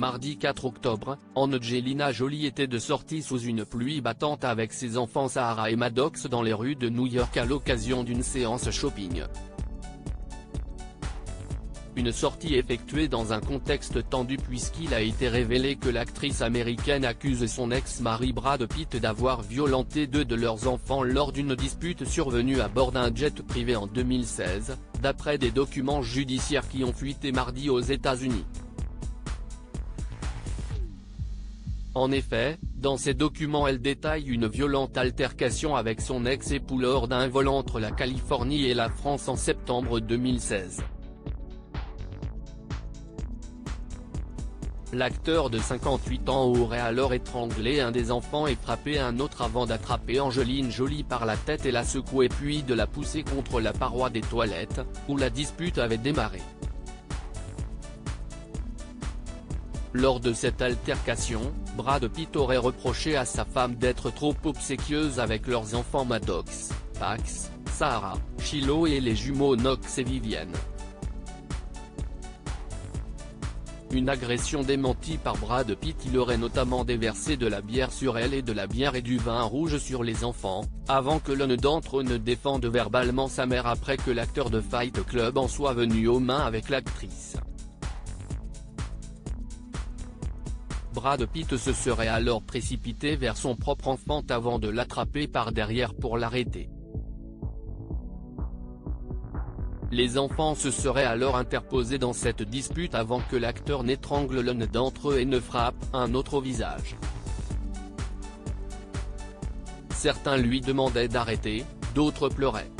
Mardi 4 octobre, Angelina Jolie était de sortie sous une pluie battante avec ses enfants Sarah et Maddox dans les rues de New York à l'occasion d'une séance shopping. Une sortie effectuée dans un contexte tendu puisqu'il a été révélé que l'actrice américaine accuse son ex-mari Brad Pitt d'avoir violenté deux de leurs enfants lors d'une dispute survenue à bord d'un jet privé en 2016, d'après des documents judiciaires qui ont fuité mardi aux États-Unis. En effet, dans ces documents elle détaille une violente altercation avec son ex-époux lors d'un vol entre la Californie et la France en septembre 2016. L'acteur de 58 ans aurait alors étranglé un des enfants et frappé un autre avant d'attraper Angelina Jolie par la tête et la secouer puis de la pousser contre la paroi des toilettes, où la dispute avait démarré. Lors de cette altercation, Brad Pitt aurait reproché à sa femme d'être trop obséquieuse avec leurs enfants Maddox, Pax, Sarah, Shiloh et les jumeaux Knox et Vivienne. Une agression démentie par Brad Pitt. Il aurait notamment déversé de la bière sur elle et de la bière et du vin rouge sur les enfants, avant que l'un d'entre eux ne défende verbalement sa mère après que l'acteur de Fight Club en soit venu aux mains avec l'actrice. Brad Pitt se serait alors précipité vers son propre enfant avant de l'attraper par derrière pour l'arrêter. Les enfants se seraient alors interposés dans cette dispute avant que l'acteur n'étrangle l'un d'entre eux et ne frappe un autre au visage. Certains lui demandaient d'arrêter, d'autres pleuraient.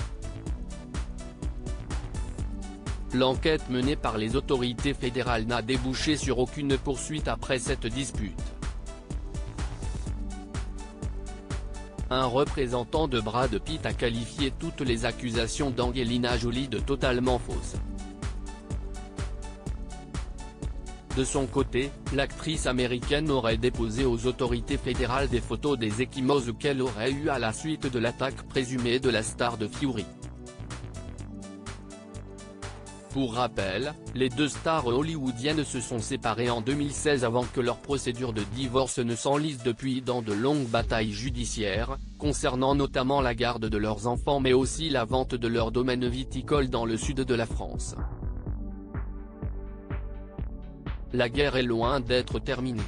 L'enquête menée par les autorités fédérales n'a débouché sur aucune poursuite après cette dispute. Un représentant de Brad Pitt a qualifié toutes les accusations d'Angelina Jolie de totalement fausses. De son côté, l'actrice américaine aurait déposé aux autorités fédérales des photos des ecchymoses qu'elle aurait eues à la suite de l'attaque présumée de la star de Fury. Pour rappel, les deux stars hollywoodiennes se sont séparées en 2016 avant que leur procédure de divorce ne s'enlise depuis dans de longues batailles judiciaires, concernant notamment la garde de leurs enfants mais aussi la vente de leur domaine viticole dans le sud de la France. La guerre est loin d'être terminée.